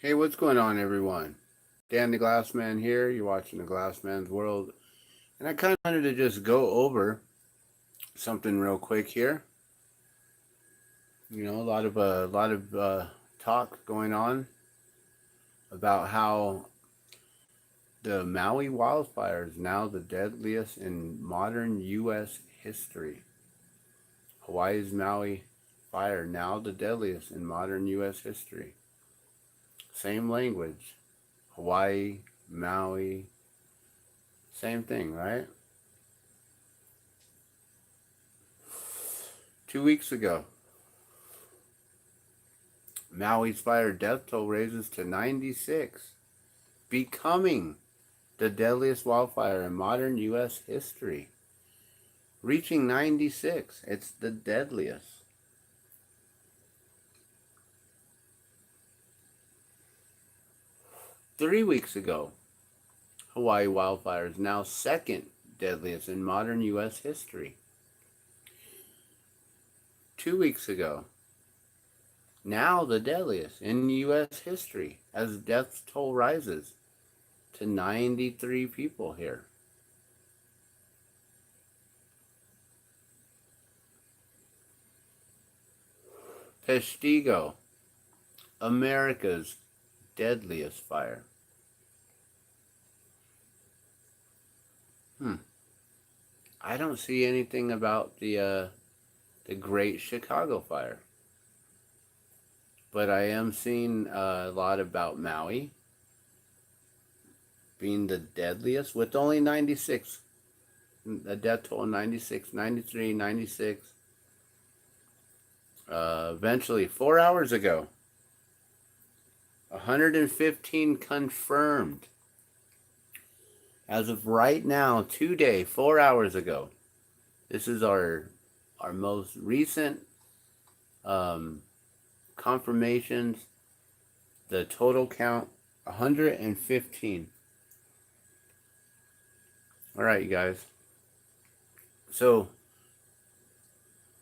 Hey, what's going on, everyone? Dan the Glassman here. You're watching the Glassman's World. And I kind of wanted to just go over something real quick here. You know, a lot of talk going on about how the Maui wildfire is now the deadliest in modern U.S. history. Hawaii's Maui fire now the deadliest in modern U.S. history. Same language. Hawaii, Maui, same thing, right? 2 weeks ago, Maui's fire death toll raises to 96, becoming the deadliest wildfire in modern U.S. history. Reaching 96, it's the deadliest. Three weeks ago, Hawaii wildfire is now second deadliest in modern U.S. history. 2 weeks ago, now the deadliest in U.S. history as death toll rises to 93 people here. Testigo, America's deadliest fire. I don't see anything about the Great Chicago Fire, but I am seeing a lot about Maui being the deadliest with only 96. A death toll 96, 93, 96. Eventually, 4 hours ago, 115 confirmed. As of right now, today, 4 hours ago, this is our most recent confirmations. The total count, 115. All right, you guys. So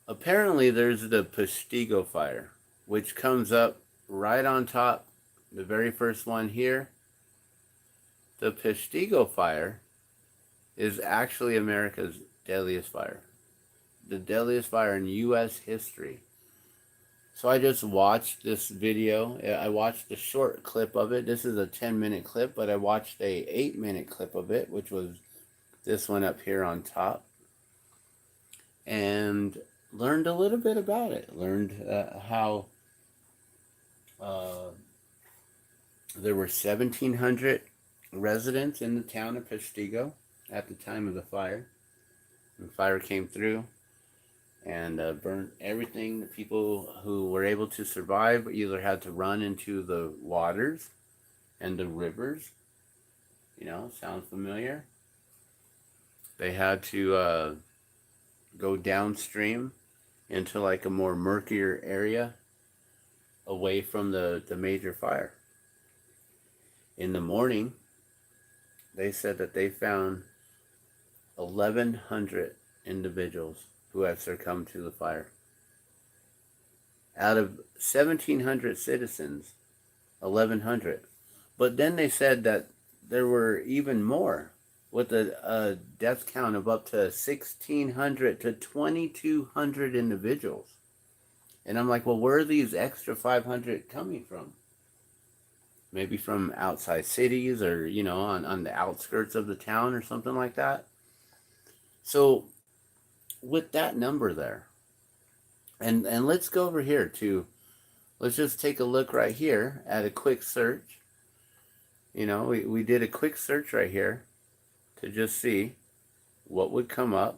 apparently there's the Testigo fire, which comes up right on top, the very first one here. The Testigo fire is actually America's deadliest fire. The deadliest fire in U.S. history. So I just watched this video. I watched a short clip of it. This is a 10-minute clip, but I watched a 8-minute clip of it, which was this one up here on top. And learned a little bit about it. Learned how there were 1,700 residents in the town of Testigo at the time of the fire. The fire came through and burned everything. The people who were able to survive either had to run into the waters and the rivers. You know, sound familiar? They had to go downstream into like a more murkier area away from the major fire. In the morning, they said that they found 1,100 individuals who had succumbed to the fire. Out of 1,700 citizens, 1,100. But then they said that there were even more, with a death count of up to 1,600 to 2,200 individuals. And I'm like, well, where are these extra 500 coming from? Maybe from outside cities or, you know, on the outskirts of the town or something like that. So with that number there, and let's go over here to, let's just take a look right here at a quick search. You know, we did a quick search right here to just see what would come up,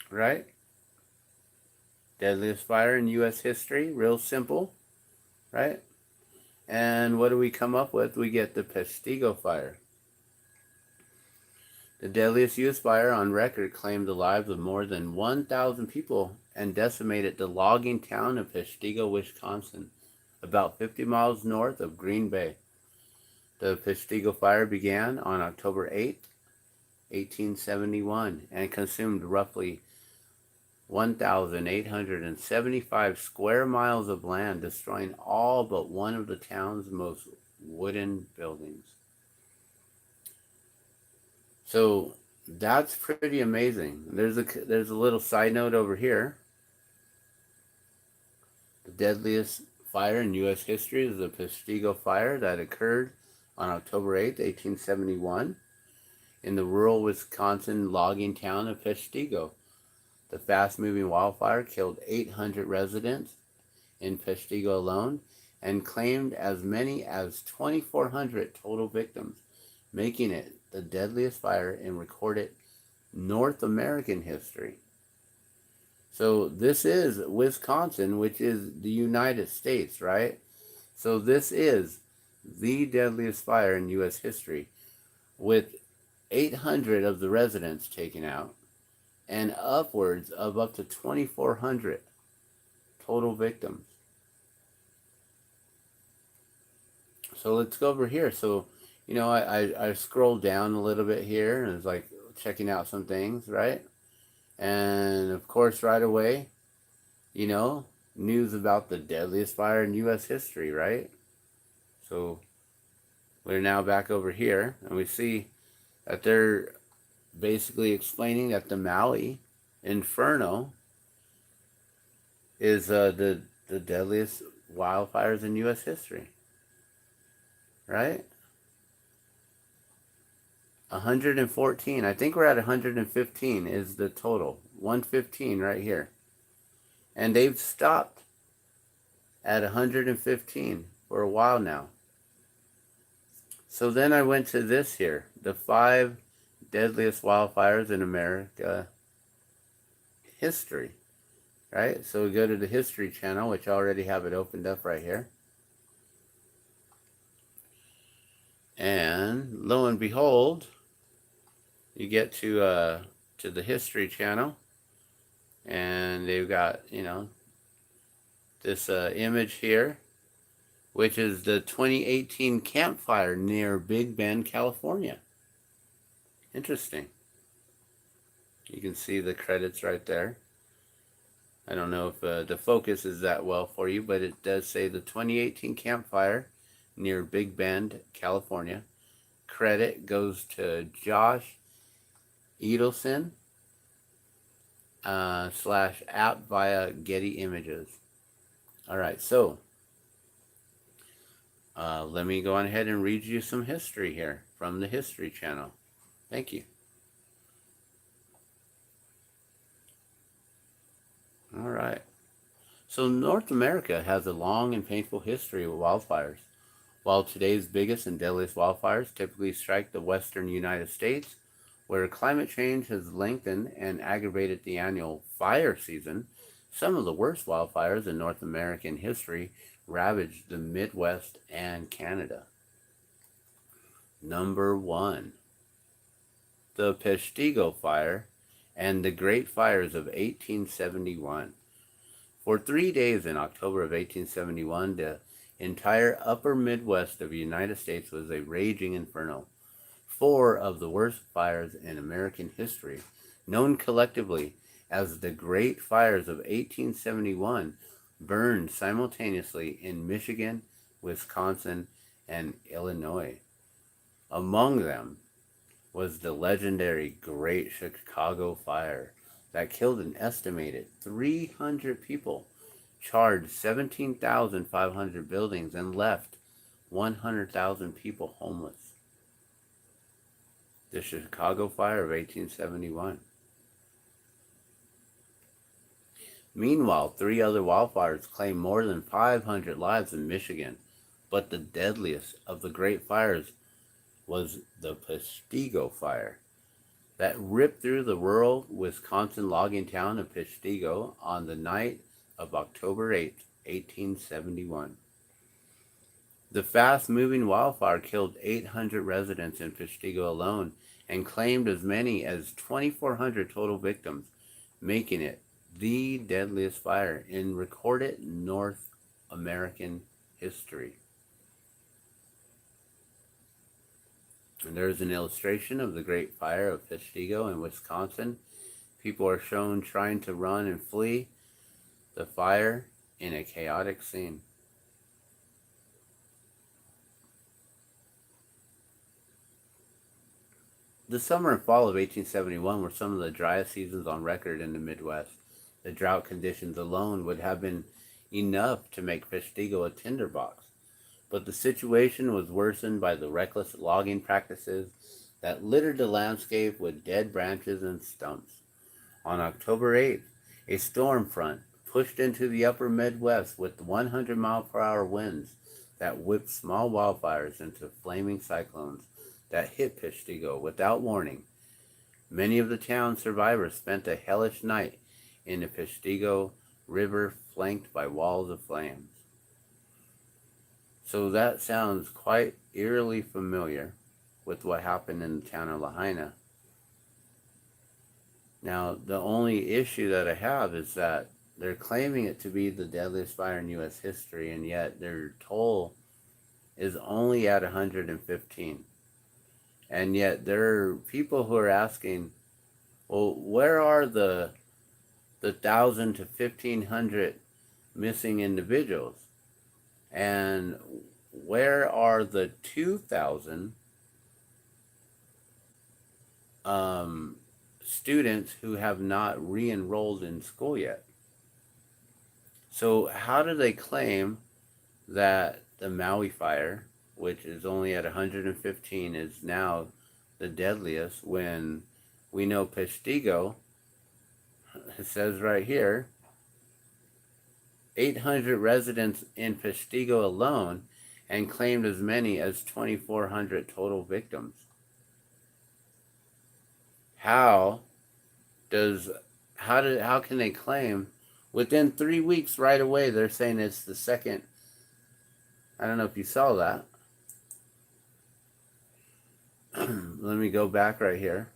right? Deadliest fire in U.S. history, real simple, right? And what do we come up with? We get the Testigo fire. The deadliest U.S. fire on record claimed the lives of more than 1,000 people and decimated the logging town of Testigo, Wisconsin, about 50 miles north of Green Bay. The Testigo fire began on October 8, 1871, and consumed roughly 1,875 square miles of land, destroying all but one of the town's most wooden buildings. So that's pretty amazing. There's a little side note over here. The deadliest fire in U.S. history is the Peshtigo fire that occurred on October 8th, 1871, in the rural Wisconsin logging town of Peshtigo. The fast-moving wildfire killed 800 residents in Peshtigo alone and claimed as many as 2,400 total victims, making it the deadliest fire in recorded North American history. So this is Wisconsin, which is the United States, right? So this is the deadliest fire in U.S. history, with 800 of the residents taken out and upwards of up to 2,400 total victims. So let's go over here. So, you know, I scrolled down a little bit here and was like checking out some things, right? And of course, right away, you know, news about the deadliest fire in U.S. history, right? So we're now back over here, and we see that they're basically explaining that the Maui Inferno is the deadliest wildfires in U.S. history, right? 114. I think we're at 115 is the total. 115 right here. And they've stopped at 115 for a while now. So then I went to this here, the 5 deadliest wildfires in America history, right? So we go to the History Channel, which I already have it opened up right here. And lo and behold, you get to the History Channel, and they've got, you know, this image here, which is the 2018 campfire near Big Bend, California. Interesting. You can see the credits right there. I don't know if the focus is that well for you, but it does say the 2018 campfire near Big Bend, California. Credit goes to Josh Edelson / app via Getty Images. All right, so let me go on ahead and read you some history here from the History Channel. Thank you. All right. So North America has a long and painful history of wildfires. While today's biggest and deadliest wildfires typically strike the western United States, where climate change has lengthened and aggravated the annual fire season, some of the worst wildfires in North American history ravaged the Midwest and Canada. Number 1. The Peshtigo Fire and the Great Fires of 1871. For 3 days in October of 1871, the entire upper Midwest of the United States was a raging inferno. 4 of the worst fires in American history, known collectively as the Great Fires of 1871, burned simultaneously in Michigan, Wisconsin, and Illinois. Among them was the legendary Great Chicago Fire that killed an estimated 300 people, charred 17,500 buildings, and left 100,000 people homeless. The Chicago Fire of 1871. Meanwhile, 3 other wildfires claimed more than 500 lives in Michigan, but the deadliest of the Great Fires was the Peshtigo Fire that ripped through the rural Wisconsin logging town of Peshtigo on the night of October 8, 1871. The fast-moving wildfire killed 800 residents in Peshtigo alone and claimed as many as 2,400 total victims, making it the deadliest fire in recorded North American history. And there's an illustration of the Great Fire of Peshtigo in Wisconsin People are shown trying to run and flee the fire in a chaotic scene. The summer and fall of 1871 were some of the driest seasons on record in the Midwest. The drought conditions alone would have been enough to make Peshtigo a tinderbox. But the situation was worsened by the reckless logging practices that littered the landscape with dead branches and stumps. On October 8th, a storm front pushed into the upper Midwest with 100-mile-per-hour winds that whipped small wildfires into flaming cyclones that hit Peshtigo without warning. Many of the town's survivors spent a hellish night in the Peshtigo River flanked by walls of flames. So that sounds quite eerily familiar with what happened in the town of Lahaina. Now, the only issue that I have is that they're claiming it to be the deadliest fire in U.S. history, and yet their toll is only at 115. And yet there are people who are asking, well, where are the 1,000 to 1,500 missing individuals? And where are the 2,000 students who have not re-enrolled in school yet? So how do they claim that the Maui fire, which is only at 115, is now the deadliest, when we know Peshtigo, it says right here, 800 residents in Peshtigo alone, and claimed as many as 2,400 total victims? How can they claim within 3 weeks right away? They're saying it's the second. I don't know if you saw that. Let me go back right here.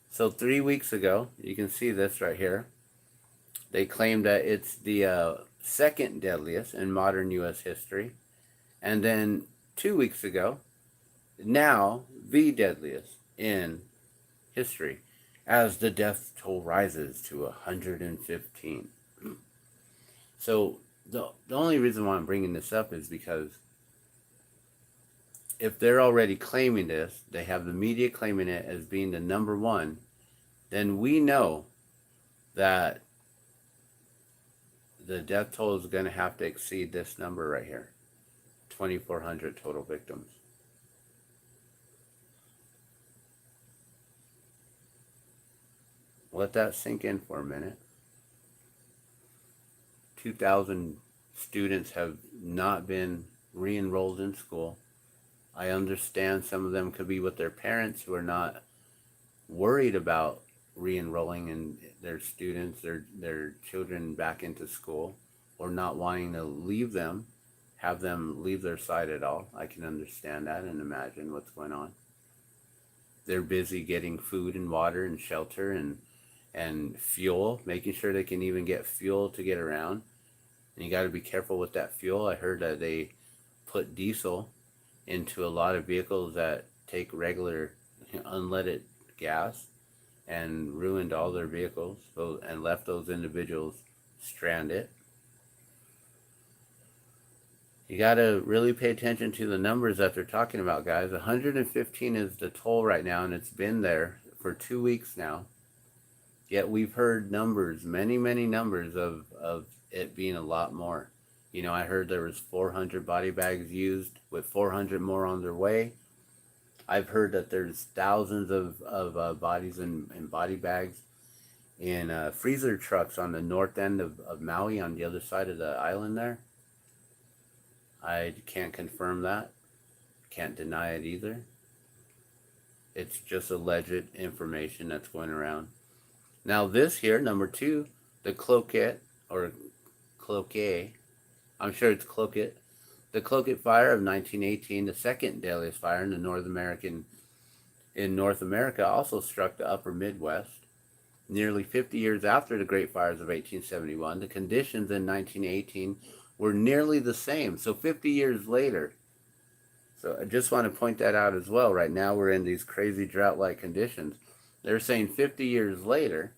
So 3 weeks ago, you can see this right here. They claimed that it's the second deadliest in modern U.S. history. And then 2 weeks ago, now the deadliest in history, as the death toll rises to 115. So the only reason why I'm bringing this up is because if they're already claiming this, they have the media claiming it as being the number one, then we know that the death toll is going to have to exceed this number right here, 2,400 total victims. Let that sink in for a minute. 2,000 students have not been re-enrolled in school. I understand some of them could be with their parents who are not worried about re-enrolling in their students, their children back into school, or not wanting to leave them, have them leave their side at all. I can understand that and imagine what's going on. They're busy getting food and water and shelter and fuel, making sure they can even get fuel to get around. And you got to be careful with that fuel. I heard that they put diesel into a lot of vehicles that take regular unleaded gas, and ruined all their vehicles and left those individuals stranded. You got to really pay attention to the numbers that they're talking about, guys. 115 is the toll right now, and it's been there for 2 weeks now. Yet we've heard numbers, many numbers of it being a lot more. You know, I heard there was 400 body bags used, with 400 more on their way. I've heard that there's thousands of bodies in body bags in freezer trucks on the north end of Maui, on the other side of the island there. I can't confirm that. Can't deny it either. It's just alleged information that's going around. Now this here, number 2, the Cloquet, or Cloquet, I'm sure it's Cloquet. The Cloquet Fire of 1918, the second deadliest fire in North America, also struck the upper Midwest. Nearly 50 years after the Great Fires of 1871, the conditions in 1918 were nearly the same. So 50 years later. So I just want to point that out as well. Right now we're in these crazy drought-like conditions. They're saying 50 years later,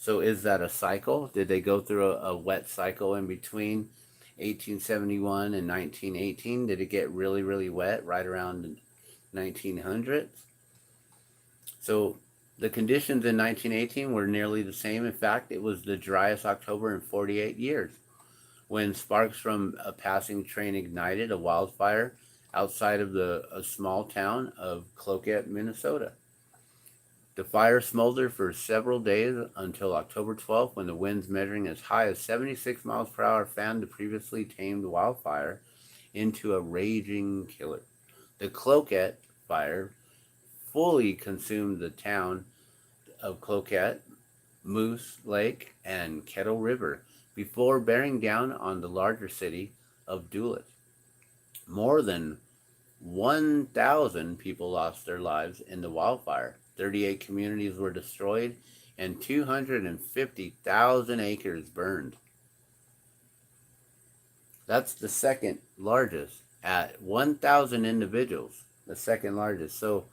So is that a cycle? Did they go through a wet cycle in between 1871 and 1918? Did it get really, really wet right around the 1900s? So the conditions in 1918 were nearly the same. In fact, it was the driest October in 48 years when sparks from a passing train ignited a wildfire outside of a small town of Cloquet, Minnesota. The fire smoldered for several days until October 12th, when the winds measuring as high as 76 miles per hour fanned the previously tamed wildfire into a raging killer. The Cloquet fire fully consumed the town of Cloquet, Moose Lake, and Kettle River before bearing down on the larger city of Duluth. More than 1,000 people lost their lives in the wildfire. 38 communities were destroyed and 250,000 acres burned. That's the second largest at 1,000 individuals, the second largest. So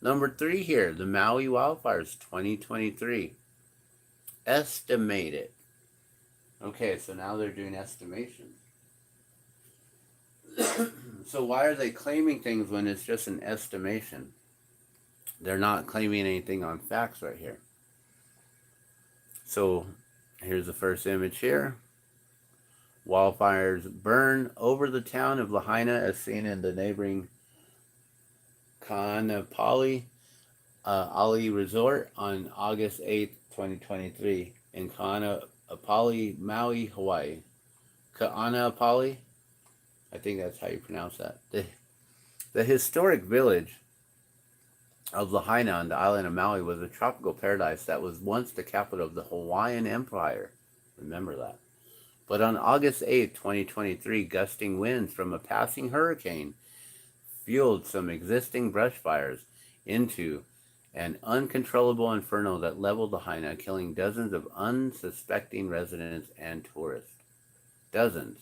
number 3 here, the Maui wildfires 2023. Estimated. Okay, so now they're doing estimations. So why are they claiming things when it's just an estimation? They're not claiming anything on facts right here. So here's the first image here. Wildfires burn over the town of Lahaina as seen in the neighboring Kaanapali Ali Resort on August 8th, 2023 in Kaanapali, Maui, Hawaii. Kaanapali? I think that's how you pronounce that. The historic village of Lahaina on the island of Maui was a tropical paradise that was once the capital of the Hawaiian Empire. Remember that. But on August 8th, 2023, gusting winds from a passing hurricane fueled some existing brush fires into an uncontrollable inferno that leveled Lahaina, killing dozens of unsuspecting residents and tourists. Dozens.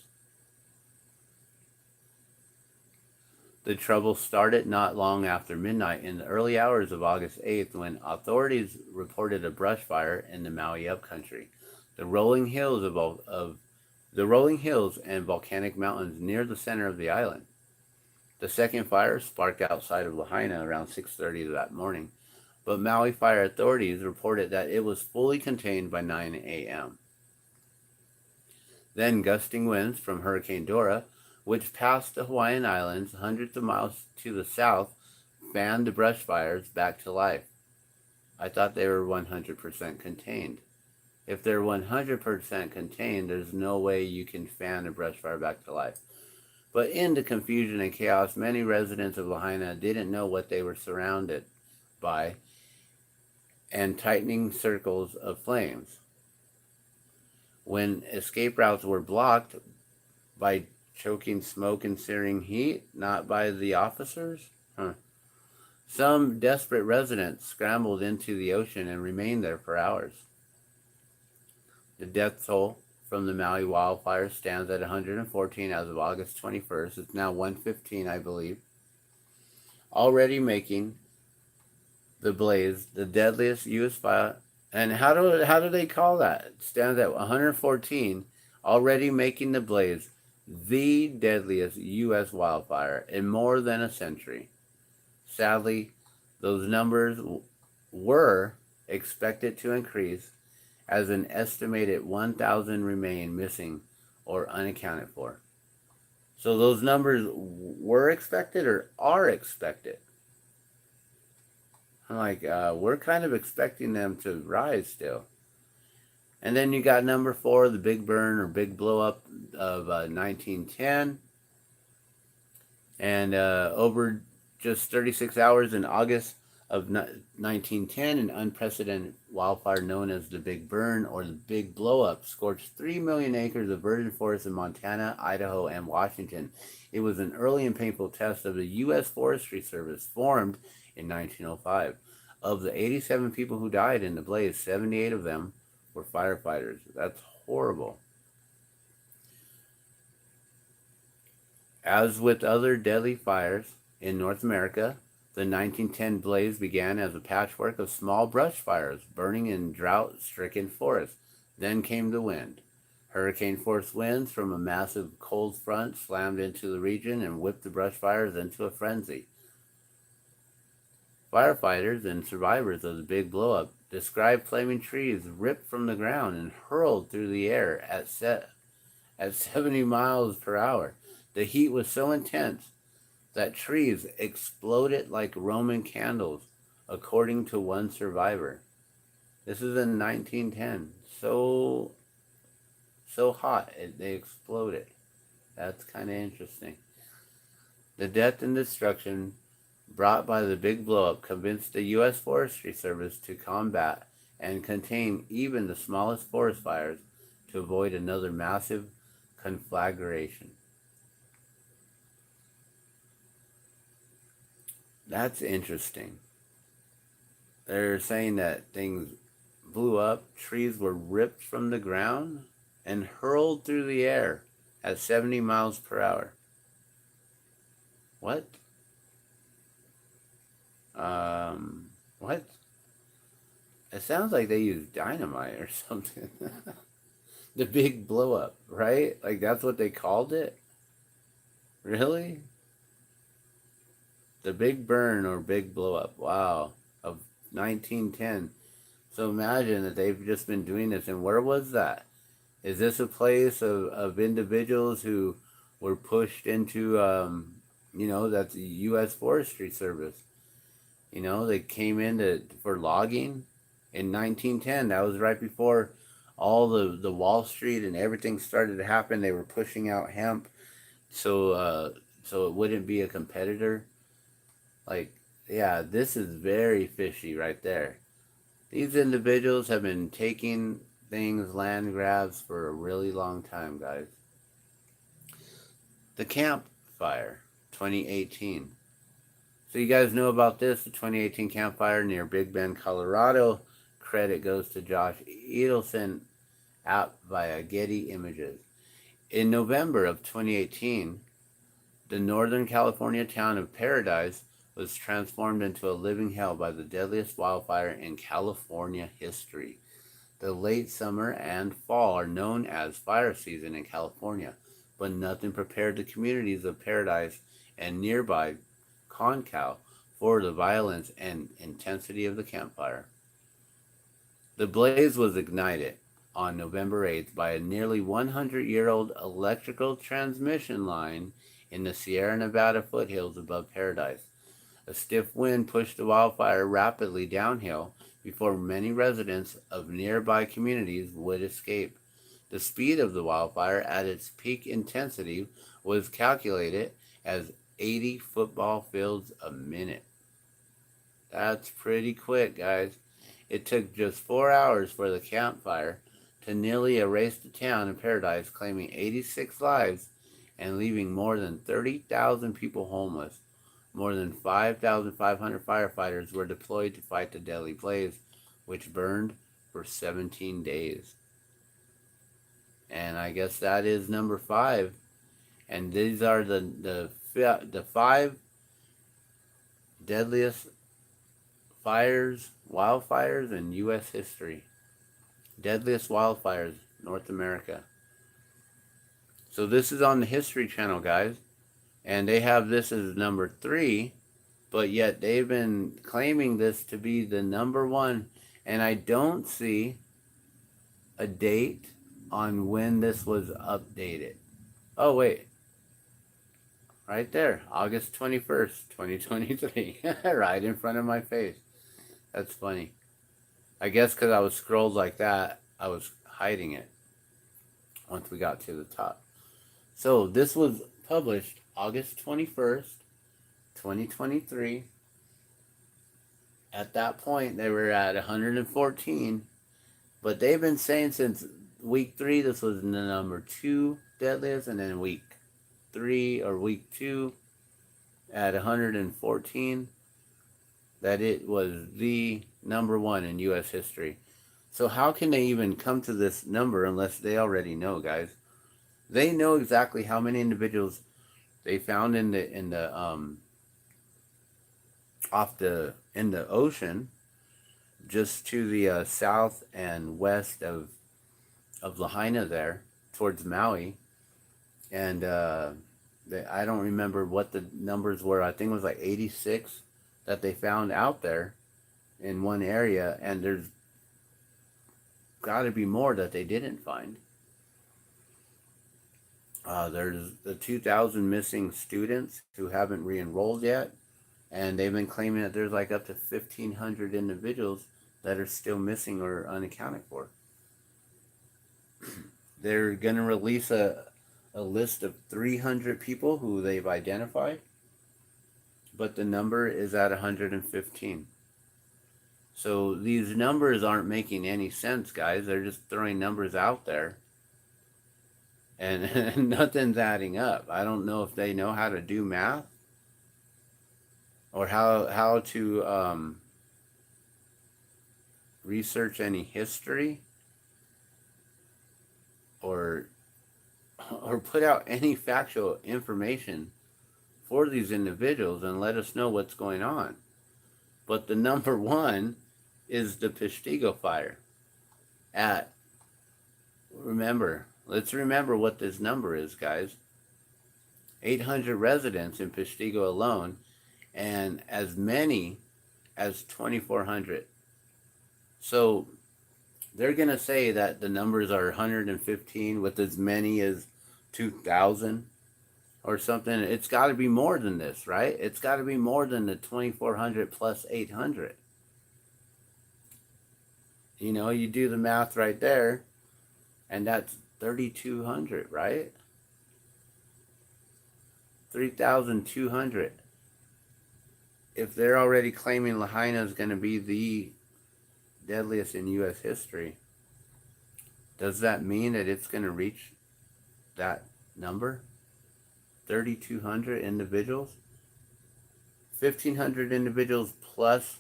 The trouble started not long after midnight in the early hours of August 8th when authorities reported a brush fire in the Maui upcountry. The rolling hills and volcanic mountains near the center of the island. The second fire sparked outside of Lahaina around 6:30 that morning, but Maui fire authorities reported that it was fully contained by 9 a.m. Then gusting winds from Hurricane Dora, which passed the Hawaiian Islands hundreds of miles to the south, fanned the brush fires back to life. I thought they were 100% contained. If they're 100% contained, there's no way you can fan a brush fire back to life. But in the confusion and chaos, many residents of Lahaina didn't know what they were surrounded by, and tightening circles of flames. When escape routes were blocked by choking smoke and searing heat, not by the officers? Some desperate residents scrambled into the ocean and remained there for hours. The death toll from the Maui wildfire stands at 114 as of August 21st. It's now 115, I believe. Already making the blaze the deadliest U.S. fire. And how do they call that? It stands at 114, already making the blaze the deadliest U.S. wildfire in more than a century. Sadly, those numbers were expected to increase as an estimated 1,000 remain missing or unaccounted for. So those numbers were expected or are expected? I'm like, we're kind of expecting them to rise still. And then you got number 4, the big burn or big blow up of 1910. And over just 36 hours in August of 1910, an unprecedented wildfire known as the Big Burn or the Big Blow Up scorched 3 million acres of virgin forest in Montana, Idaho, and Washington. It was an early and painful test of the U.S. Forestry Service, formed in 1905. Of the 87 people who died in the blaze, 78 of them were firefighters. That's horrible. As with other deadly fires in North America, The 1910 blaze began as a patchwork of small brush fires burning in drought-stricken forests. Then came the wind. Hurricane-force winds from a massive cold front slammed into the region and whipped the brush fires into a frenzy. Firefighters and survivors of the big blowup described flaming trees ripped from the ground and hurled through the air at 70 miles per hour. The heat was so intense that trees exploded like Roman candles, according to one survivor. This is in 1910. So hot, they exploded. That's kind of interesting. The death and destruction brought by the big blowup convinced the U.S. Forestry Service to combat and contain even the smallest forest fires to avoid another massive conflagration. That's interesting. They're saying that things blew up, trees were ripped from the ground and hurled through the air at 70 miles per hour. What? What? It sounds like they used dynamite or something. The big blow up, right? Like that's what they called it? Really? The big burn or big blow up. Wow. Of 1910. So imagine that they've just been doing this. And where was that? Is this a place of individuals who were pushed into, that's the U.S. Forestry Service? They came in for logging in 1910. That was right before all the Wall Street and everything started to happen. They were pushing out hemp so it wouldn't be a competitor. Like, yeah, this is very fishy right there. These individuals have been taking things, land grabs, for a really long time, guys. The Camp Fire, 2018. So you guys know about this, the 2018 Camp Fire near Big Bend, Colorado. Credit goes to Josh Edelson out via Getty Images. In November of 2018, the Northern California town of Paradise was transformed into a living hell by the deadliest wildfire in California history. The late summer and fall are known as fire season in California, but nothing prepared the communities of Paradise and nearby Concal for the violence and intensity of the campfire. The blaze was ignited on November 8th by a nearly 100-year-old electrical transmission line in the Sierra Nevada foothills above Paradise. A stiff wind pushed the wildfire rapidly downhill before many residents of nearby communities would escape. The speed of the wildfire at its peak intensity was calculated as 80 football fields a minute. That's pretty quick, guys. It took just 4 hours for the campfire to nearly erase the town of Paradise, claiming 86 lives and leaving more than 30,000 people homeless. More than 5,500 firefighters were deployed to fight the deadly blaze, which burned for 17 days. And I guess that is number 5. And these are the 5 deadliest wildfires in U.S. history. Deadliest wildfires, North America. So this is on the History Channel, guys. And they have this as number 3, but yet they've been claiming this to be the number 1. And I don't see a date on when this was updated. Oh, wait. Right there, August 21st, 2023. Right in front of my face. That's funny. I guess because I was scrolled like that, I was hiding it once we got to the top. So this was published August 21st, 2023. At that point, they were at 114. But they've been saying since week 3, this was the number 2 deadliest, and then week 3 or week 2 at 114, that it was the number 1 in U.S. history. So how can they even come to this number unless they already know, guys? They know exactly how many individuals they found in the in the ocean, just to the south and west of Lahaina there, towards Maui. And I don't remember what the numbers were. I think it was like 86 that they found out there in one area, and there's got to be more that they didn't find. There's the 2,000 missing students who haven't re-enrolled yet, and they've been claiming that there's like up to 1,500 individuals that are still missing or unaccounted for. They're going to release a list of 300 people who they've identified, but the number is at 115. So these numbers aren't making any sense, guys. They're just throwing numbers out there, and nothing's adding up. I don't know if they know how to do math or how to research any history or put out any factual information for these individuals and let us know what's going on. But the number one is the Peshtigo fire. Let's remember what this number is, guys. 800 residents in Peshtigo alone, and as many as 2,400. So they're going to say that the numbers are 115 with as many as 2,000 or something. It's got to be more than this, right? It's got to be more than the 2,400 plus 800. You know, you do the math right there, and that's 3,200, right? 3,200. If they're already claiming Lahaina is going to be the deadliest in U.S. history, does that mean that it's going to reach that number? 3,200 individuals? 1,500 individuals plus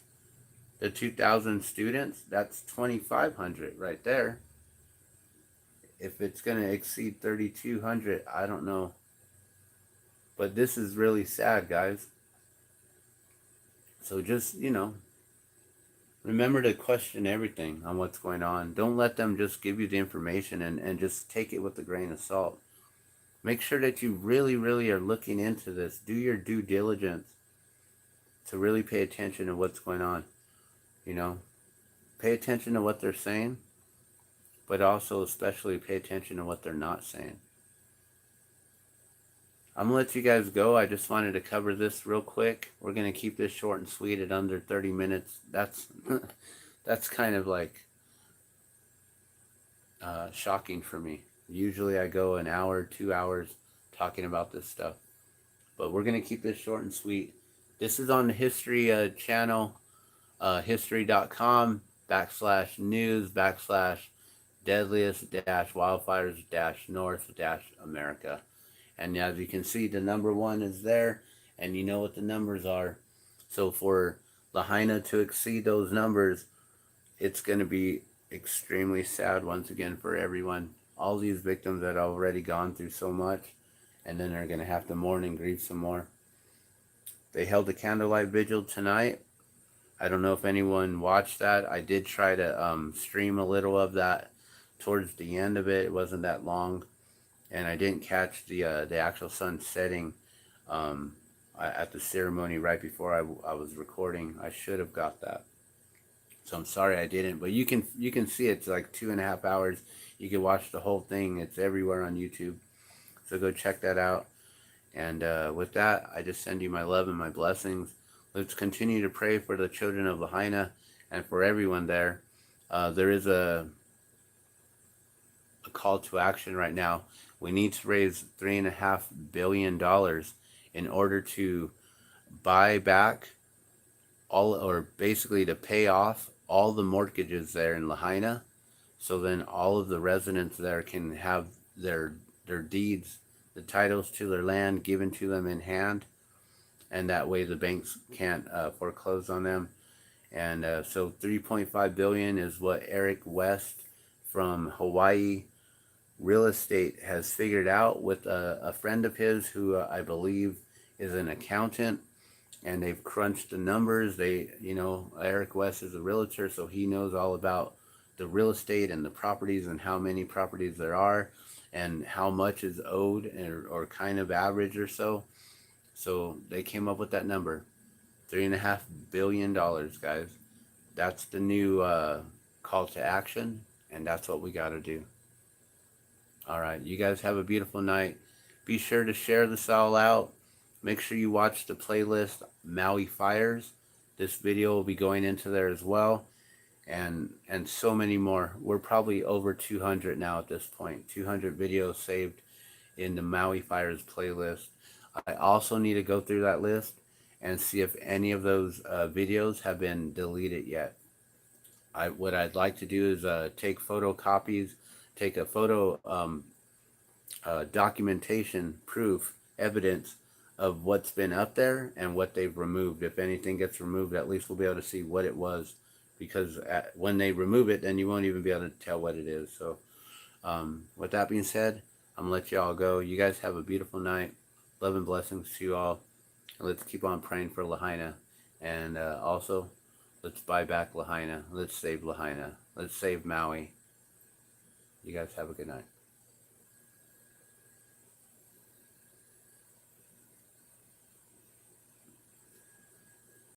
the 2,000 students? That's 2,500 right there. If it's going to exceed 3,200, I don't know. But this is really sad, guys. So just, remember to question everything on what's going on. Don't let them just give you the information and just take it with a grain of salt. Make sure that you really, really are looking into this. Do your due diligence to really pay attention to what's going on. Pay attention to what they're saying, but also especially pay attention to what they're not saying. I'm going to let you guys go. I just wanted to cover this real quick. We're going to keep this short and sweet at under 30 minutes. That's kind of like shocking for me. Usually I go an hour, 2 hours talking about this stuff. But we're going to keep this short and sweet. This is on the History channel, history.com/news/deadliest-wildfires-north-America. And as you can see, the number one is there, and you know what the numbers are. So for Lahaina to exceed those numbers, it's going to be extremely sad once again for everyone. All these victims that have already gone through so much, and then they're going to have to mourn and grieve some more. They held a candlelight vigil tonight. I don't know if anyone watched that. I did try to stream a little of that towards the end of it. It wasn't that long. And I didn't catch the actual sun setting at the ceremony right before I was recording. I should have got that. So I'm sorry I didn't. But you can see it's like 2.5 hours. You can watch the whole thing. It's everywhere on YouTube. So go check that out. And with that, I just send you my love and my blessings. Let's continue to pray for the children of Lahaina and for everyone there. There is a call to action right now. We need to raise $3.5 billion in order to buy back basically to pay off all the mortgages there in Lahaina. So then all of the residents there can have their deeds, the titles to their land given to them in hand. And that way the banks can't foreclose on them. And so $3.5 billion is what Eric West from Hawaii Real Estate has figured out with a friend of his who I believe is an accountant. and they've crunched the numbers. They, Eric West is a realtor, so he knows all about the real estate and the properties and how many properties there are and how much is owed, or kind of average or so. So they came up with that number, $3.5 billion, guys. That's the new call to action, and that's what we got to do. All right, you guys have a beautiful night. Be sure to share this all out. Make sure you watch the playlist Maui Fires. This video will be going into there as well, and so many more. We're probably over 200 now at this point. 200 videos saved in the Maui Fires playlist. I also need to go through that list and see if any of those videos have been deleted yet. What I'd like to do is take photocopies, take a photo documentation, proof, evidence of what's been up there and what they've removed. If anything gets removed, at least we'll be able to see what it was, because when they remove it, then you won't even be able to tell what it is. So with that being said, I'm gonna let you all go. You guys have a beautiful night. Love and blessings to you all. Let's keep on praying for Lahaina, and also let's buy back Lahaina. Let's save Lahaina. Let's save Maui. You guys have a good night.